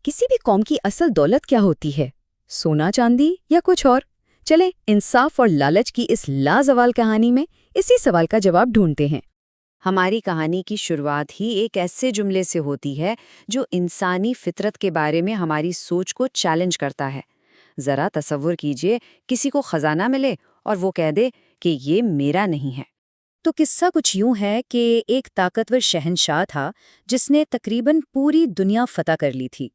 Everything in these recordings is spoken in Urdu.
کسی بھی قوم کی اصل دولت کیا ہوتی ہے؟ سونا چاندی یا کچھ اور؟ چلیں انصاف اور لالچ کی اس لازوال کہانی میں اسی سوال کا جواب ڈھونڈتے ہیں۔ ہماری کہانی کی شروعات ہی ایک ایسے جملے سے ہوتی ہے جو انسانی فطرت کے بارے میں ہماری سوچ کو چیلنج کرتا ہے۔ ذرا تصور کیجئے کسی کو خزانہ ملے اور وہ کہہ دے کہ یہ میرا نہیں ہے۔ تو قصہ کچھ یوں ہے کہ ایک طاقتور شہنشاہ تھا جس نے تقریباً پوری دنیا فتح کر لی تھی،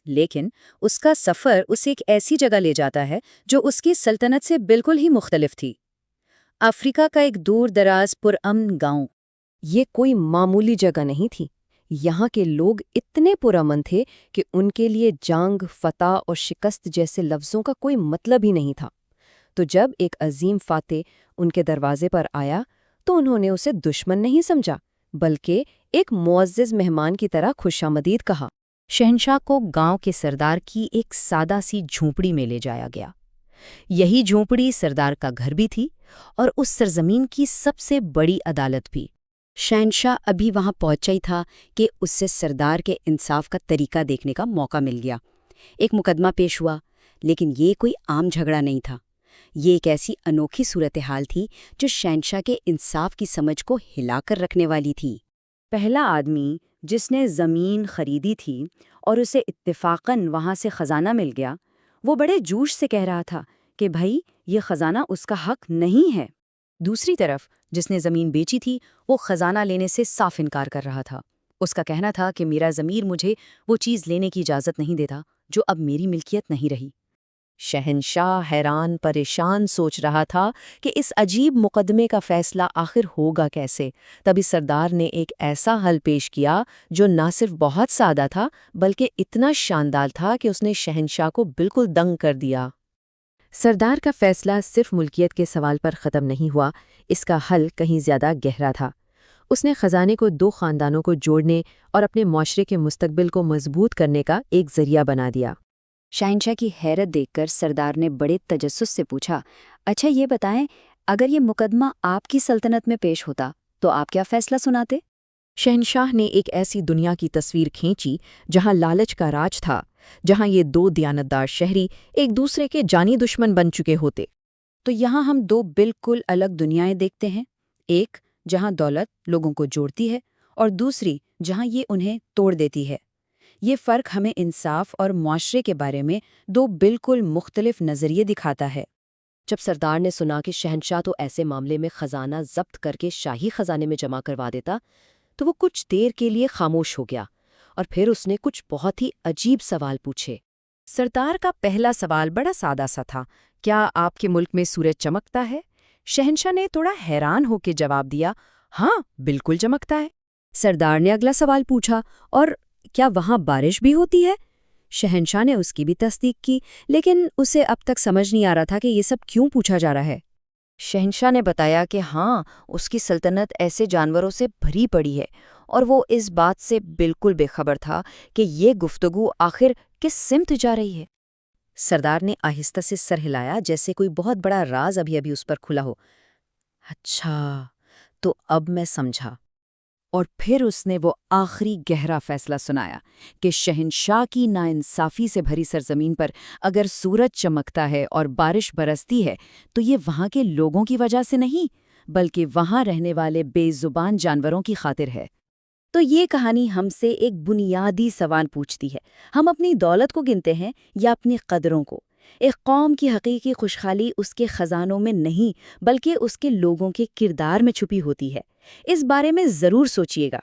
لیکن اس کا سفر اسے ایک ایسی جگہ لے جاتا ہے جو اس کی سلطنت سے بالکل ہی مختلف تھی۔ افریقہ کا ایک دور دراز پرامن گاؤں۔ یہ کوئی معمولی جگہ نہیں تھی۔ یہاں کے لوگ اتنے پرامن تھے کہ ان کے لیے جنگ، فتح اور شکست جیسے لفظوں کا کوئی مطلب ہی نہیں تھا۔ تو جب ایک عظیم فاتح ان کے دروازے پر آیا تو انہوں نے اسے دشمن نہیں سمجھا، بلکہ ایک معزز مہمان کی طرح خوشامدید کہا۔ شہنشاہ کو گاؤں کے سردار کی ایک سادہ سی جھونپڑی میں لے جایا گیا۔ یہی جھونپڑی سردار کا گھر بھی تھی اور اس سرزمین کی سب سے بڑی عدالت بھی۔ شہنشاہ ابھی وہاں پہنچا ہی تھا کہ اس سے سردار کے انصاف کا طریقہ دیکھنے کا موقع مل گیا۔ ایک مقدمہ پیش ہوا، لیکن یہ کوئی عام جھگڑا نہیں تھا۔ یہ ایک ایسی انوکھی صورتحال تھی جو شہنشاہ کے انصاف کی سمجھ کو ہلا کر رکھنے والی تھی۔ پہلا آدمی جس نے زمین خریدی تھی اور اسے اتفاقاً وہاں سے خزانہ مل گیا، وہ بڑے جوش سے کہہ رہا تھا کہ بھائی یہ خزانہ اس کا حق نہیں ہے۔ دوسری طرف جس نے زمین بیچی تھی وہ خزانہ لینے سے صاف انکار کر رہا تھا۔ اس کا کہنا تھا کہ میرا ضمیر مجھے وہ چیز لینے کی اجازت نہیں دیتا جو اب میری ملکیت نہیں رہی۔ شہنشاہ حیران پریشان سوچ رہا تھا کہ اس عجیب مقدمے کا فیصلہ آخر ہوگا کیسے۔ تبھی سردار نے ایک ایسا حل پیش کیا جو نہ صرف بہت سادہ تھا بلکہ اتنا شاندار تھا کہ اس نے شہنشاہ کو بالکل دنگ کر دیا۔ سردار کا فیصلہ صرف ملکیت کے سوال پر ختم نہیں ہوا، اس کا حل کہیں زیادہ گہرا تھا۔ اس نے خزانے کو دو خاندانوں کو جوڑنے اور اپنے معاشرے کے مستقبل کو مضبوط کرنے کا ایک ذریعہ بنا دیا۔ شہنشاہ کی حیرت دیکھ کر سردار نے بڑے تجسس سے پوچھا، اچھا یہ بتائیں، اگر یہ مقدمہ آپ کی سلطنت میں پیش ہوتا تو آپ کیا فیصلہ سناتے؟ شہنشاہ نے ایک ایسی دنیا کی تصویر کھینچی جہاں لالچ کا راج تھا، جہاں یہ دو دیانتدار شہری ایک دوسرے کے جانی دشمن بن چکے ہوتے۔ تو یہاں ہم دو بالکل الگ دنیایں دیکھتے ہیں، ایک جہاں دولت لوگوں کو جوڑتی ہے اور دوسری جہاں یہ انہیں توڑ دیتی ہے۔ یہ فرق ہمیں انصاف اور معاشرے کے بارے میں دو بالکل مختلف نظریے دکھاتا ہے۔ جب سردار نے سنا کہ شہنشاہ تو ایسے معاملے میں خزانہ ضبط کر کے شاہی خزانے میں جمع کروا دیتا، تو وہ کچھ دیر کے لیے خاموش ہو گیا اور پھر اس نے کچھ بہت ہی عجیب سوال پوچھے۔ سردار کا پہلا سوال بڑا سادہ سا تھا، کیا آپ کے ملک میں سورج چمکتا ہے؟ شہنشاہ نے تھوڑا حیران ہو کے جواب دیا، ہاں بالکل چمکتا ہے۔ سردار نے اگلا سوال پوچھا، اور کیا وہاں بارش بھی ہوتی ہے؟ شہنشاہ نے اس کی بھی تصدیق کی، لیکن اسے اب تک سمجھ نہیں آ رہا تھا کہ یہ سب کیوں پوچھا جا رہا ہے۔ شہنشاہ نے بتایا کہ ہاں، اس کی سلطنت ایسے جانوروں سے بھری پڑی ہے اور وہ اس بات سے بالکل بے خبر تھا کہ یہ گفتگو آخر کس سمت جا رہی ہے۔ سردار نے آہستہ سے سر ہلایا جیسے کوئی بہت بڑا راز ابھی اس پر کھلا ہو۔ اچھا، تو اب میں سمجھا۔ اور پھر اس نے وہ آخری گہرا فیصلہ سنایا کہ شہنشاہ کی ناانصافی سے بھری سرزمین پر اگر سورج چمکتا ہے اور بارش برستی ہے تو یہ وہاں کے لوگوں کی وجہ سے نہیں، بلکہ وہاں رہنے والے بے زبان جانوروں کی خاطر ہے۔ تو یہ کہانی ہم سے ایک بنیادی سوال پوچھتی ہے، ہم اپنی دولت کو گنتے ہیں یا اپنی قدروں کو؟ ایک قوم کی حقیقی خوشحالی اس کے خزانوں میں نہیں بلکہ اس کے لوگوں کے کردار میں چھپی ہوتی ہے۔ اس بارے میں ضرور سوچیے گا۔